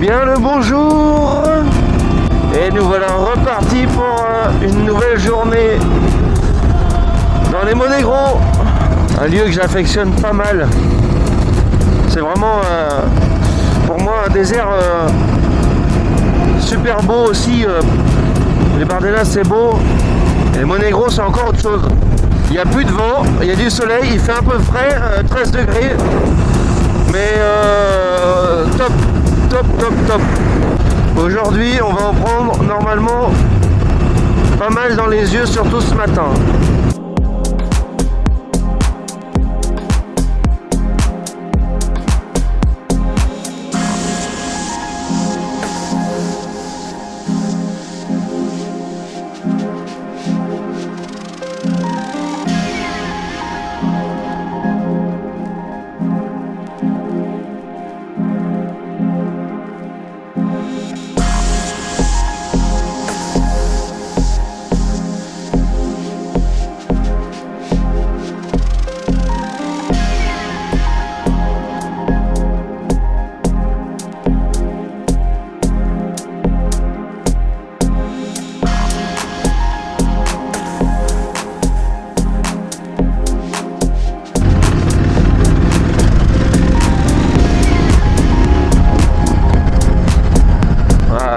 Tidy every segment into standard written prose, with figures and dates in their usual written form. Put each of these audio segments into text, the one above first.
Bien le bonjour. Et nous voilà repartis pour une nouvelle journée dans les Monts-Négros, un lieu que j'affectionne pas mal. C'est vraiment pour moi un désert super beau aussi. Les Bardenas c'est beau, et les Monts-Négros c'est encore autre chose. Il n'y a plus de vent, il y a du soleil, il fait un peu frais, 13 degrés, mais top. Aujourd'hui on va en prendre normalement pas mal dans les yeux, surtout ce matin.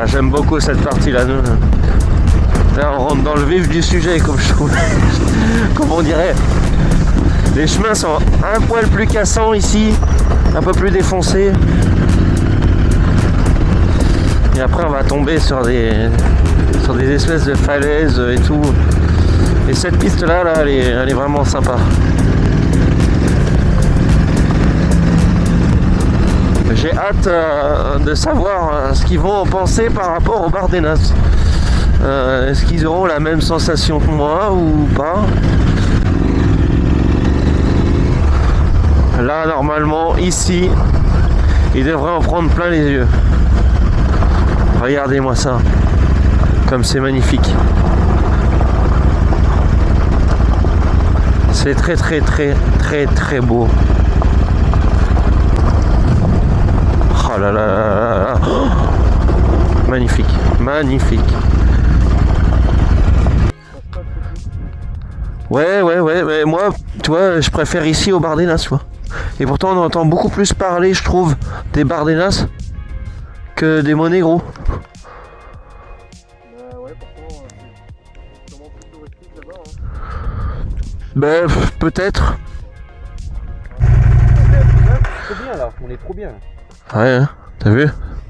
J'aime beaucoup cette partie là. Là on rentre dans le vif du sujet comme je trouve. Comme on dirait. Les chemins sont un poil plus cassants ici, un peu plus défoncés. Et après on va tomber sur des espèces de falaises et tout. Et cette piste là, elle est vraiment sympa. J'ai hâte de savoir ce qu'ils vont en penser par rapport aux Bardenas. Est-ce qu'ils auront la même sensation que moi ou pas? Là, normalement, ici, ils devraient en prendre plein les yeux. Regardez-moi ça. Comme c'est magnifique. C'est très beau. Oh là là là là. Oh, magnifique. Ouais, mais moi, tu vois, je préfère ici aux Bardenas, tu vois. Et pourtant, on entend beaucoup plus parler, je trouve, des Bardenas que des Monts-Négros. Ouais, pourtant, c'est sûrement plus touristique là-bas. Ben, peut-être. C'est bien là, on est trop bien. Ouais, hein, t'as vu?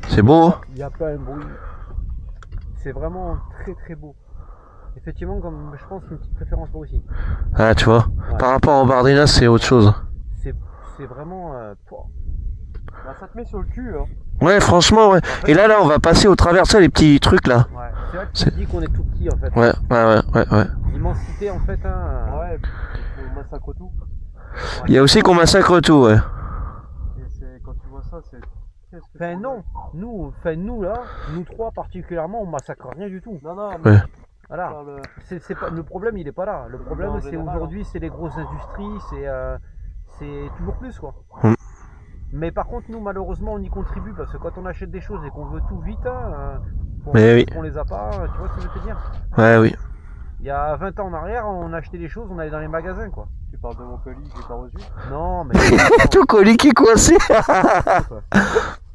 C'est beau, hein? Il n'y a pas un bruit. C'est vraiment très beau. Effectivement, comme je pense, une petite préférence pour ici. Ah, tu vois, ouais. Par rapport aux Bardenas, c'est autre chose. C'est vraiment... Bah, ça te met sur le cul, hein. Ouais, franchement, ouais. En fait, et là, on va passer au travers de ça, les petits trucs, là. Ouais, c'est vrai que tu te dis qu'on est tout petit, en fait. Ouais. L'immensité, en fait, hein... Ouais, on massacre tout. Ouais. Il y a aussi qu'on massacre tout, ouais. Et quand tu vois ça, c'est... Enfin non, nous là, nous trois particulièrement, on massacre rien du tout. Non, mais ouais. Voilà. C'est pas, le problème, il est pas là. Le problème, c'est aujourd'hui, c'est les grosses industries, c'est toujours plus quoi. Mais par contre, nous malheureusement, on y contribue parce que quand on achète des choses et qu'on veut tout vite, qu'on les a pas, tu vois ce que je veux te dire? Ouais, oui. Il y a 20 ans en arrière, on achetait des choses, on allait dans les magasins quoi. Tu parles de mon colis que j'ai pas reçu? Non, mais. Ton colis qui est coincé.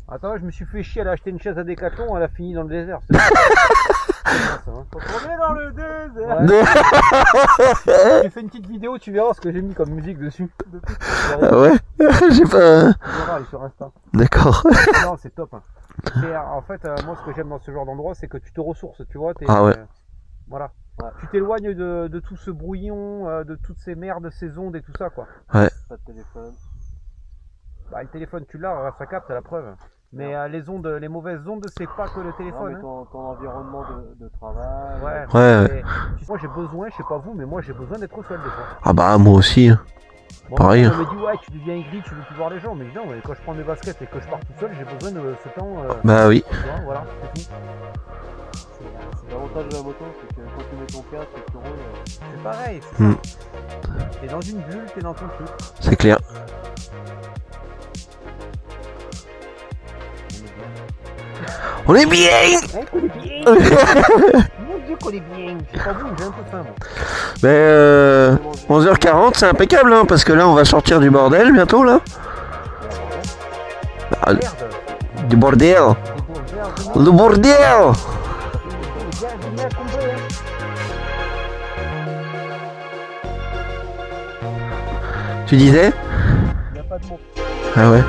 Attends, je me suis fait chier à aller acheter une chaise à Décathlon, elle a fini dans le désert. On est dans le désert. Ouais. J'ai fait une petite vidéo, tu verras ce que j'ai mis comme musique dessus. Ouais, j'ai pas... Tu verras, elle est sur Insta. D'accord. Non, c'est top. Hein. En fait, moi, ce que j'aime dans ce genre d'endroit, c'est que tu te ressources, tu vois. Ah ouais. Voilà. Ouais. Tu t'éloignes de tout ce brouillon, de toutes ces merdes, ces ondes et tout ça, quoi. Ouais. Pas de téléphone. Bah, le téléphone, tu l'as, ça capte, c'est la preuve. Mais les ondes, les mauvaises ondes, c'est pas que le téléphone. Non, mais ton environnement de travail. Ouais. Moi, j'ai besoin, je sais pas vous, mais moi, j'ai besoin d'être seul des fois. Ah bah, moi aussi. Bon, pareil. On me dit, ouais, tu deviens aigri, tu veux plus voir les gens. Mais non, mais quand je prends mes baskets et que je pars tout seul, j'ai besoin de ce temps. Bah oui. Tu vois, voilà, c'est tout. C'est l'avantage de la moto, c'est que quand tu mets ton casque et que tu roules. C'est pareil, c'est ça. T'es dans une bulle, t'es dans ton truc. C'est clair. On est bien. Ouais, qu'on est bien. Mon Dieu qu'on est bien. C'est pas bon, j'ai un peu faim. Moi. 11h40, c'est impeccable, hein, parce que là, on va sortir du bordel bientôt, là. Ah, Merde. du bordel. Le bordel. Tu disais? Il n'y a pas de mots. Ah ouais.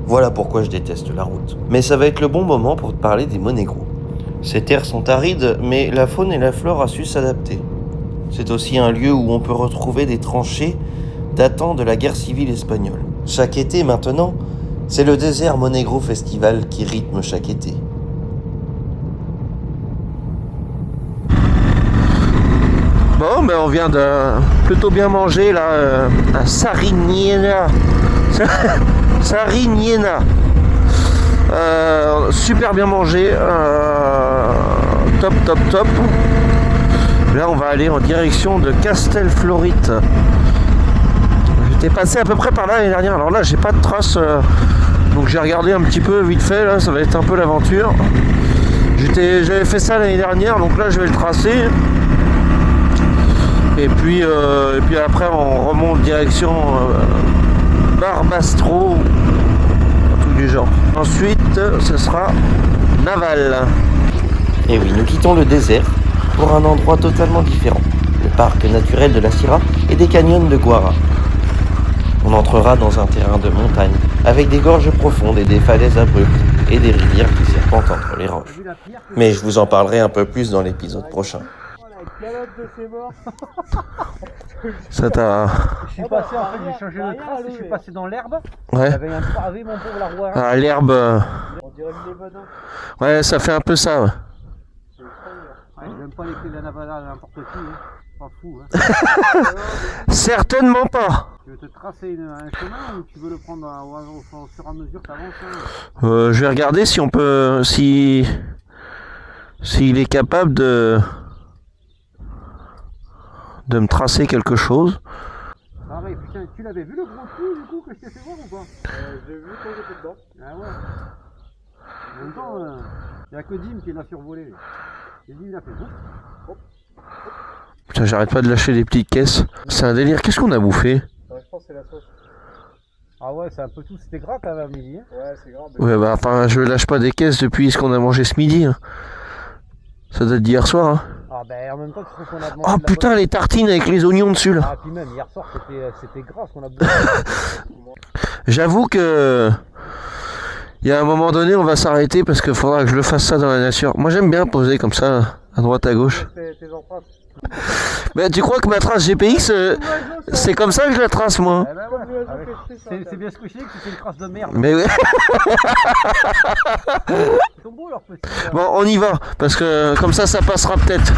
Voilà pourquoi je déteste la route. Mais ça va être le bon moment pour te parler des Monegros. Ces terres sont arides, mais la faune et la flore a su s'adapter. C'est aussi un lieu où on peut retrouver des tranchées datant de la guerre civile espagnole. Chaque été maintenant, c'est le désert Monegro Festival qui rythme chaque été. Bon, ben on vient de plutôt bien manger là à Sariñena. Sariñena. Super bien mangé. Top, top, top. Là, on va aller en direction de Castelflorite. J'étais passé à peu près par là l'année dernière. Alors là, j'ai pas de traces. Donc j'ai regardé un petit peu vite fait. Là, ça va être un peu l'aventure. J'avais fait ça l'année dernière. Donc là, je vais le tracer. Et puis après, on remonte direction Barbastro, un truc du genre. Ensuite, ce sera Naval. Et oui, nous quittons le désert pour un endroit totalement différent, le parc naturel de la Sierra et des canyons de Guara. On entrera dans un terrain de montagne, avec des gorges profondes et des falaises abruptes, et des rivières qui serpentent entre les roches. Mais je vous en parlerai un peu plus dans l'épisode prochain. Ça t'a... Je suis passé, en fait, j'ai changé de trace, je suis passé dans l'herbe. Ouais. J'avais un pavé, mon pauvre la roi. Ah, l'herbe... On dirait une Nevada. Ouais, ça fait un peu ça, ouais. Ouais, j'aime pas les clés de la Navada n'importe qui, hein. Pas fou, hein. Certainement pas. Tu veux te tracer un chemin ou tu veux le prendre au fur et à mesure que t'avances, hein. Je vais regarder si on peut... s'il est capable de me tracer quelque chose. Ah ouais, putain. tiens, tu l'avais vu le gros trou du coup que je t'ai fait voir ou pas? Je l'ai vu quand j'étais dedans. Ah ouais. En même temps, il n'y a que Dim qui l'a survolé. Et Dim il a fait boum. Putain, j'arrête pas de lâcher des petites caisses. C'est un délire. Qu'est-ce qu'on a bouffé? Ouais, je pense que c'est la sauce. Ah ouais, c'est un peu tout. C'était gras quand même à midi. Hein. Ouais, c'est grave. Ouais, bah, enfin, je lâche pas des caisses depuis ce qu'on a mangé ce midi. Hein. Ça date d'hier soir. Hein. Ah ben en même temps, tu trouves qu'on a demandé. Oh de la putain, bonne- les tartines avec les oignons dessus là. Ah, puis même hier soir, c'était gras ce qu'on a bouffé. J'avoue que. Il y a un moment donné, on va s'arrêter parce qu'il faudra que je le fasse ça dans la nature. Moi, j'aime bien poser comme ça, là, à droite, à gauche. Tes empreintes. Mais tu crois que ma trace GPX, c'est comme ça que je la trace, moi? Eh ben ouais. Ah ouais. C'est bien ce que je dis que c'était une crasse de merde. Mais oui. Ils sont beaux leurs petits. Bon, on y va, parce que comme ça passera peut-être.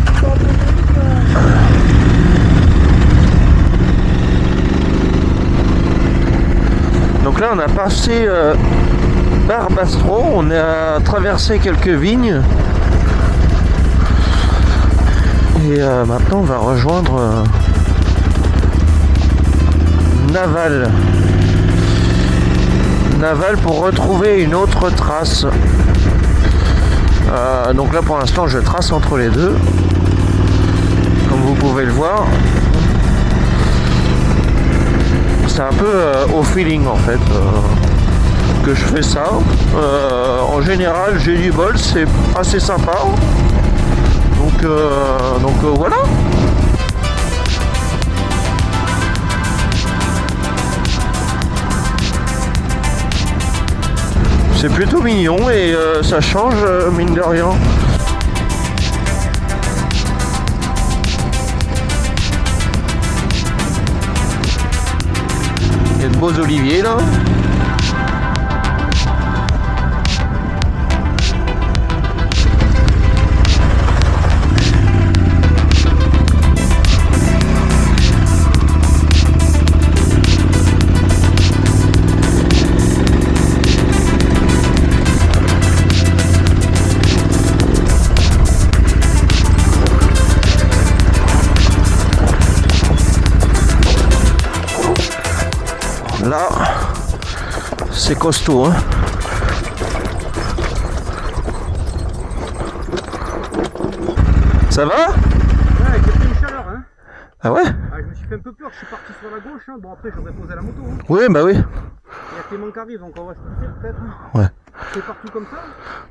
Donc là, on a passé Barbastro, on a traversé quelques vignes. Et maintenant, on va rejoindre Naval. Naval pour retrouver une autre trace. Donc là, pour l'instant, je trace entre les deux. Comme vous pouvez le voir. C'est un peu au feeling en fait que je fais ça. En général, j'ai du bol, c'est assez sympa. Donc voilà. C'est plutôt mignon et ça change mine de rien. Il y a de beaux oliviers là. Là, c'est costaud, hein. Ça va? Ouais, j'ai pris une chaleur, hein. Ah ouais? Ah, je me suis fait un peu peur, je suis parti sur la gauche, hein. Bon après j'aurais posé la moto. Hein. Oui, bah oui. Il y a Clément qui arrive, donc on va se pousser peut-être. Ouais. C'est partout comme ça?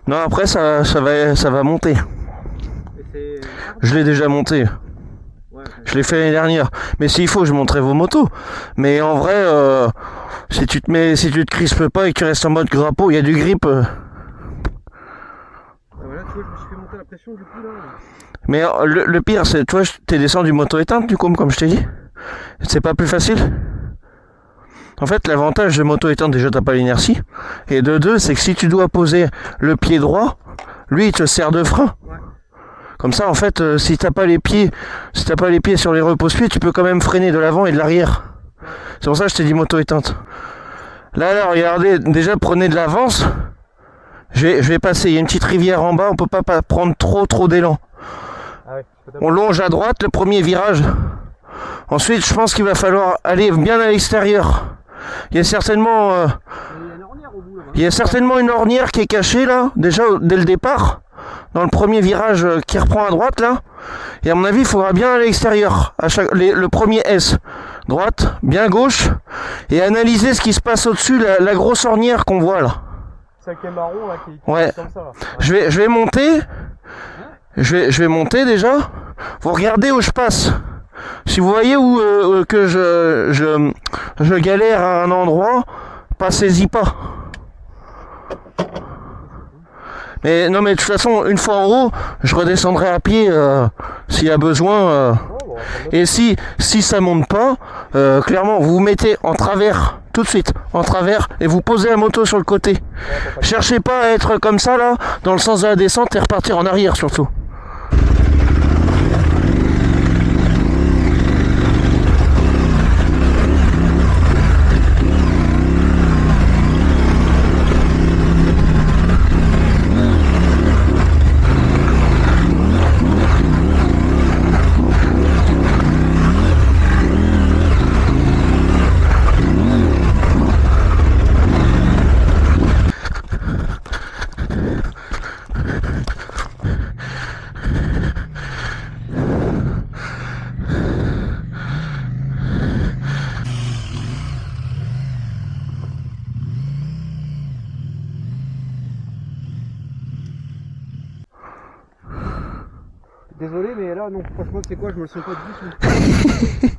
Non, après ça va monter. Et c'est... Je l'ai déjà monté. Ouais, Je l'ai fait l'année dernière. Mais s'il faut, je monterai vos motos. Mais en vrai, si tu te crispes pas et que tu restes en mode grappo, il y a du grip. voilà, tu vois, je me suis fait monter la pression du coup là. Mais le pire, c'est, toi, t'es descendu moto éteinte du coup, comme je t'ai dit. C'est pas plus facile. En fait, l'avantage de moto éteinte, déjà, t'as pas l'inertie. Et de deux, c'est que si tu dois poser le pied droit, lui, il te sert de frein. Ouais. Comme ça, en fait, si t'as pas les pieds sur les repose-pieds, tu peux quand même freiner de l'avant et de l'arrière. C'est pour ça que je t'ai dit moto éteinte. Là, regardez, déjà, prenez de l'avance. Je vais passer, il y a une petite rivière en bas, on peut pas prendre trop d'élan. Ah ouais, On longe à droite le premier virage. Ensuite, je pense qu'il va falloir aller bien à l'extérieur. Il y a certainement, il y a une ornière au bout là. il y a certainement une ornière qui est cachée là, déjà dès le départ, dans le premier virage qui reprend à droite là. Et à mon avis, il faudra bien aller à l'extérieur. Le premier S, droite, bien gauche, et analyser ce qui se passe au-dessus, la grosse ornière qu'on voit là. Celle qui est marron là, qui Ouais. comme ça là. Je vais monter. Je vais monter déjà. Vous regardez où je passe. Si vous voyez où que je galère à un endroit, passez-y pas. Mais non, mais de toute façon, une fois en haut, je redescendrai à pied s'il y a besoin. Et si ça monte pas, clairement, vous vous mettez en travers tout de suite, en travers, et vous posez la moto sur le côté. Cherchez pas à être comme ça là, dans le sens de la descente et repartir en arrière surtout. Désolé, mais là, non, franchement, c'est quoi, je me le sens pas du tout.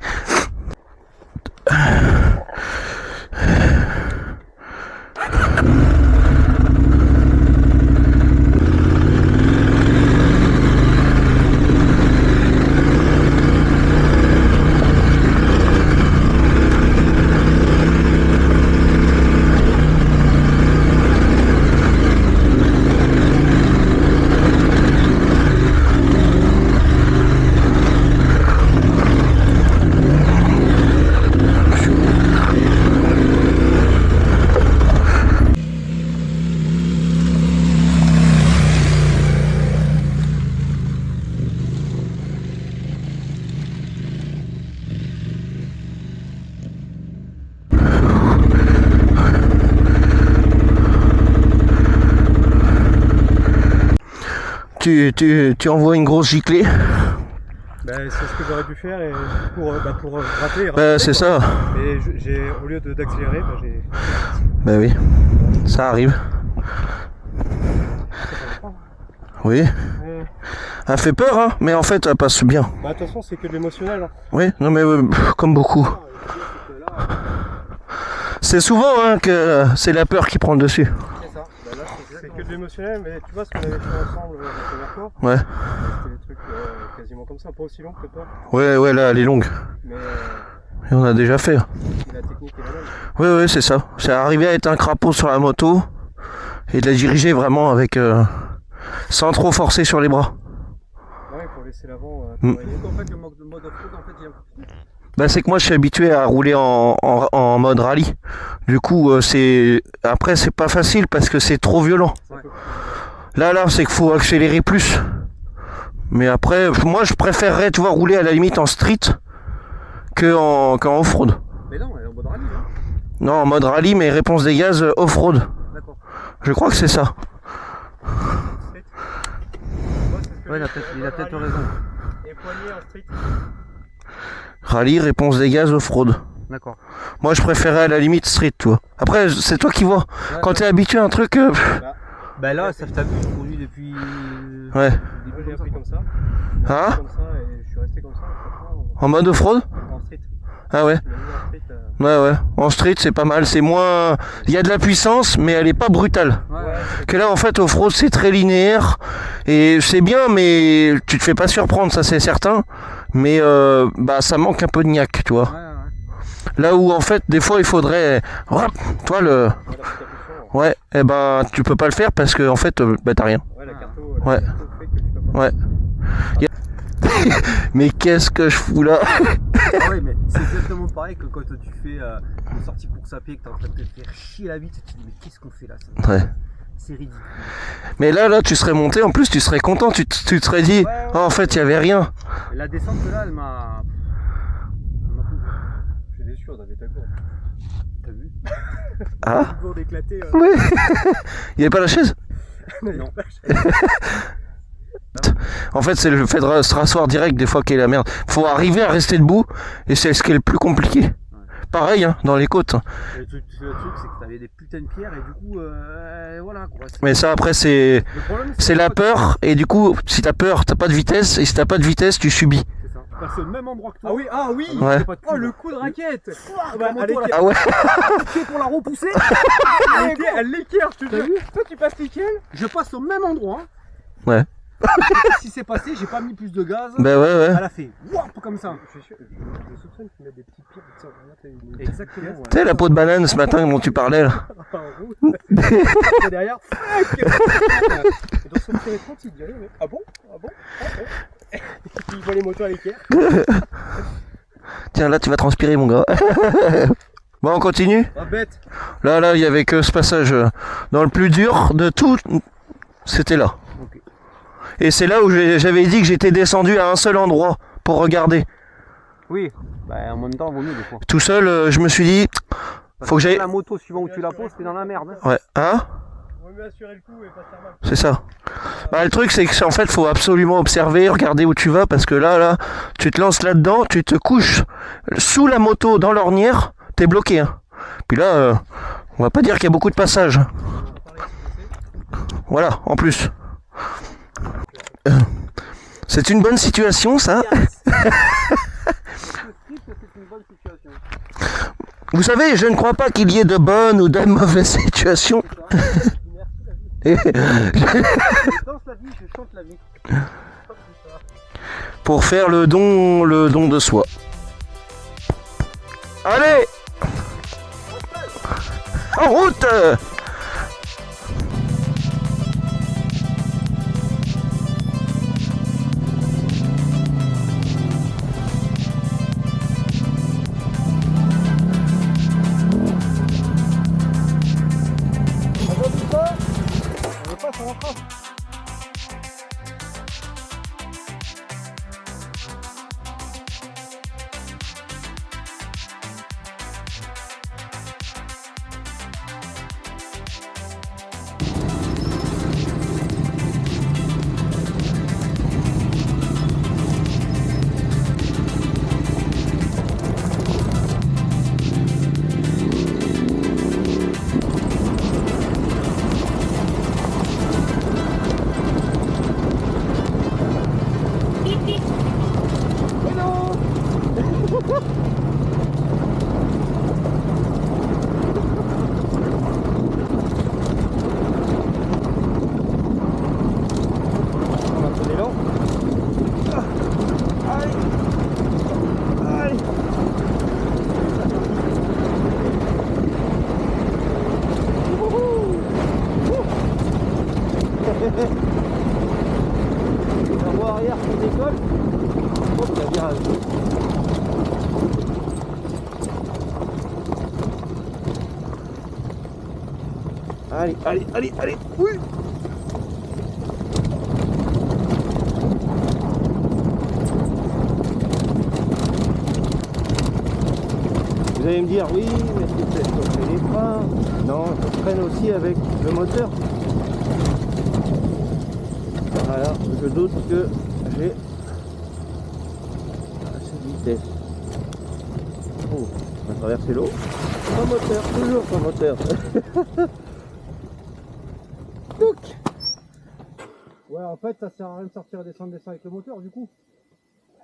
Tu envoies une grosse giclée. Bah, c'est ce que j'aurais dû faire et pour rater. Bah, c'est ça. Et au lieu d'accélérer, j'ai. Bah oui, ça arrive. Oui. Elle fait peur, hein, mais en fait, elle passe bien. Bah, de toute façon, c'est que de l'émotionnel. Hein. Oui, non mais comme beaucoup. C'est souvent hein, que c'est la peur qui prend le dessus. C'est ça. Bah, là, c'est que de l'émotionnel, mais tu vois ce qu'on avait fait ensemble la première fois. Ouais. C'était des trucs quasiment comme ça, pas aussi long que toi. Ouais, là, elle est longue. Mais Et on a déjà fait. la technique est la même. Oui, c'est ça. C'est arrivé à être un crapaud sur la moto et de la diriger vraiment avec sans trop forcer sur les bras. Ouais, pour laisser l'avant. Mm. Donc en fait, le mode off-road, en fait, il y a. Bah, c'est que moi je suis habitué à rouler en mode rallye. Du coup après c'est pas facile parce que c'est trop violent. Ouais. Là c'est qu'il faut accélérer plus. Mais après moi je préférerais tu vois rouler à la limite en street qu'en off-road. Mais non, elle est en mode rallye. Hein. Non, en mode rallye mais réponse des gaz off-road. D'accord. Je crois que c'est ça. Ouais, il a peut-être raison. Et poignet en street. Rallye réponse des gaz off-road. D'accord. Moi je préférais à la limite street toi. Après c'est toi qui vois. Ouais, Quand t'es habitué à un truc Bah là, ça t'a vu, je conduis depuis. ouais. Moi, j'ai appris comme ça. Hein Comme ça, et je suis resté comme ça. Franchement, En mode off-road en street. Ah ouais. Je l'ai mis en street. Ouais. En street, c'est pas mal. C'est moins. Il y a de la puissance, mais elle est pas brutale. Que là, en fait, off-road, c'est très linéaire. Et c'est bien, mais tu te fais pas surprendre, ça c'est certain. Mais bah, ça manque un peu de niaque, tu vois. Là où, en fait, des fois, il faudrait. Hop, toi, le. Ouais, et ben, tu peux pas le faire parce que, en fait, bah, t'as rien. Ouais, la carto, Ouais. fait que tu peux pas. Ouais. Mais qu'est-ce que je fous là? Ah ouais, mais c'est exactement pareil que quand tu fais une sortie course à pied, que t'es en train de te faire chier la bite, tu te dis mais qu'est-ce qu'on fait là? Ouais. C'est ridicule. Mais là, tu serais monté, en plus, tu serais content, tu te serais dit, Ouais. oh, en fait, il y avait rien. Et la descente là, elle m'a. Je suis déçu, on avait ta gourde. T'as vu? Ah? Une gourde éclatée. Ouais. Il y avait pas la chaise? Non. En fait, c'est le fait de se rasseoir direct des fois qui est la merde. Faut arriver à rester debout et c'est ce qui est le plus compliqué. Pareil, hein, dans les côtes. Le truc, c'est que t'avais des putains de pierres et du coup, voilà quoi. Mais ça, après, c'est Le problème, c'est la peur. Et du coup, si t'as peur, t'as pas de vitesse. Et si t'as pas de vitesse, tu subis. C'est ça. Tu passes au même endroit que toi. Ah oui. Ouais. Oh, le coup de raquette. Ah ouais. Pour la repousser. Elle l'équerre, je te T'as jure. vu? Toi, tu passes nickel. Je passe au même endroit. Ouais. Si c'est passé, j'ai pas mis plus de gaz. Bah ouais. Elle a fait wouah comme ça. Je soupçonne qu'ils mettent des petites pierres. Tu sais, Exactement. Ouais. Tu sais, la peau de banane ce matin dont tu parlais là. en route. Et derrière, fuck. Et dans son petit écran, tu te dirais, mais ah bon. Et puis il voit les motos à l'équerre. Tiens, là, tu vas transpirer, mon gars. Bon, on continue. Ah bête. Là, il y avait que ce passage dans le plus dur de tout. C'était là. Ok. Et c'est là où j'avais dit que j'étais descendu à un seul endroit pour regarder. Oui. Bah en même temps, vaut mieux des fois. Tout seul, je me suis dit, faut que j'aille. La moto, suivant où tu la poses, t'es dans la merde. Hein. Ouais, hein? On va mieux assurer le coup et pas se faire mal. C'est ça. Bah, le truc, c'est que en fait, faut absolument observer, regarder où tu vas, parce que là, tu te lances là-dedans, tu te couches sous la moto dans l'ornière, t'es bloqué. Hein. Puis là, on va pas dire qu'il y a beaucoup de passages. Voilà, en plus. C'est une bonne situation, ça. C'est une bonne situation. Vous savez, je ne crois pas qu'il y ait de bonnes ou de mauvaises situations. Je danse la vie, je chante la vie. Pour faire le don de soi. Allez, en route. On veut pas sur la trace. La voie arrière qui décolle. Hop, la virage. Allez. Oui. Vous allez me dire, oui, mais c'est peut-être chauffer les freins. Non, ça freine aussi avec le moteur. Voilà, je doute que j'ai assez de vitesse. Oh, on va traverser l'eau. Sans moteur, toujours sans moteur. Ouais, en fait, ça sert à rien de sortir et descendre avec le moteur, du coup.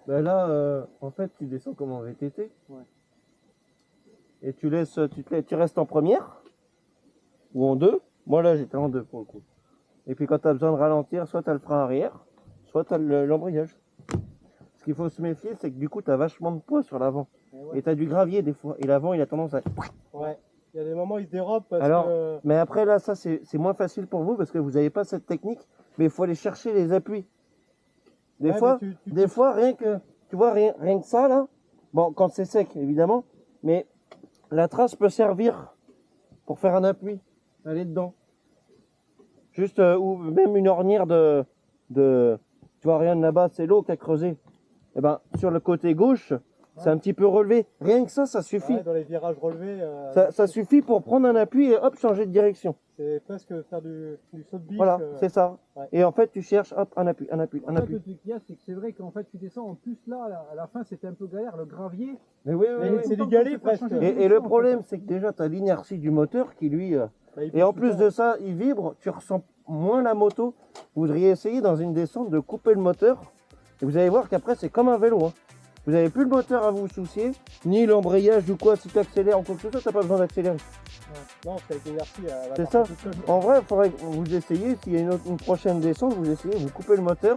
Ben là, en fait, tu descends comme en VTT. Ouais. Et tu restes en première ou en deux. Moi là, j'étais en deux pour le coup. Et puis quand tu as besoin de ralentir, soit tu as le frein arrière, soit tu as l'embrayage. Ce qu'il faut se méfier, c'est que du coup, tu as vachement de poids sur l'avant. Ouais. Et tu as du gravier des fois. Et l'avant, il a tendance à... Ouais. Il y a des moments où il se dérobe parce Alors, que... mais après là, ça c'est moins facile pour vous parce que vous n'avez pas cette technique. Mais il faut aller chercher les appuis. Des Ouais, fois, mais des fois, rien que... Tu vois, rien que ça là. Bon, quand c'est sec, évidemment. Mais la trace peut servir pour faire un appui. Aller dedans. Juste, ou même une ornière de... Tu vois, rien là-bas, c'est l'eau qui a creusé. Et ben, sur le côté gauche, c'est un petit peu relevé. Rien que ça suffit. Ouais, dans les virages relevés... Ça suffit pour prendre un appui et hop, changer de direction. C'est presque faire du saut de biche. Voilà, c'est ça. Ouais. Et en fait, tu cherches, hop, un appui. En fait, le truc qu'il y a, c'est que c'est vrai qu'en fait, tu descends. En plus, là, à la fin, c'était un peu galère. Le gravier. Mais oui, Mais c'est du galet presque. Et le problème, c'est que déjà, tu as l'inertie du moteur qui, lui... Et en plus de ça, il vibre, tu ressens moins la moto. Vous voudriez essayer dans une descente de couper le moteur. Et vous allez voir qu'après, c'est comme un vélo. Hein. Vous n'avez plus le moteur à vous soucier, ni l'embrayage ou quoi. Si tu accélères en quoi que ce soit, tu n'as pas besoin d'accélérer. Ouais. Non, c'est avec l'inertie. C'est ça. En vrai, il faudrait que vous essayiez, s'il y a une prochaine descente, vous essayez, vous coupez le moteur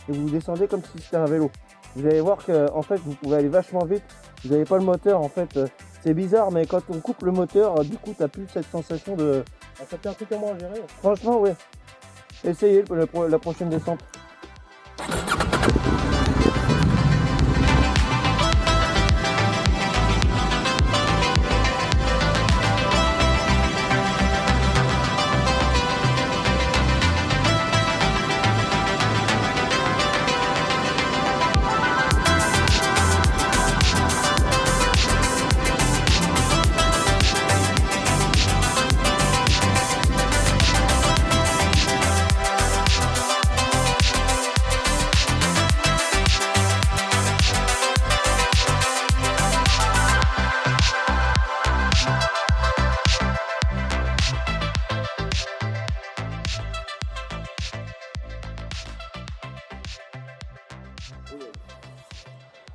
et vous descendez comme si c'était un vélo. Vous allez voir que en fait, vous pouvez aller vachement vite. Vous n'avez pas le moteur, en fait. C'est bizarre, mais quand on coupe le moteur, du coup, tu n'as plus cette sensation de... Ah, ça fait un truc à moins à gérer. Franchement, ouais. Essayez la prochaine descente.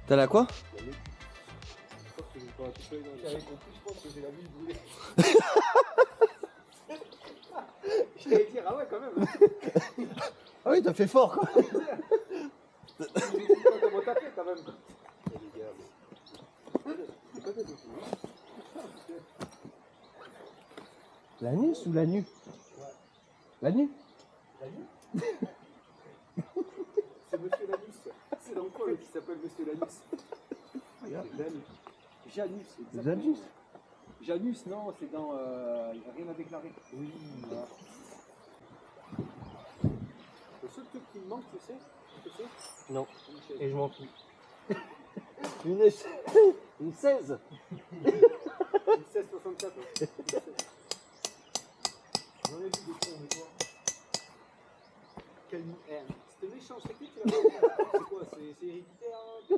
T'as la quoi? J'avais compris, je pense que j'ai la vie brûlée. J'allais dire, ah ouais, quand même. Ah oui, t'as fait fort quoi. Je sais pas comment t'as fait quand même. L'anus ou la nuit? La nuit? C'est Monsieur Lanus. C'est dans quoi qui s'appelle Monsieur Lanus? Janus, exactement. Janus. Janus, non, c'est dans Rien à déclarer. Oui. Voilà. Le seul truc qui me manque, tu sais? Non. Une chaise. Et je m'en fous. Une 16. Une 1664. Ouais. J'en ai vu des cons, mais quoi? Quel... C'était méchant, c'est qui tu l'as fait? C'est quoi? C'est héréditaire? Hein,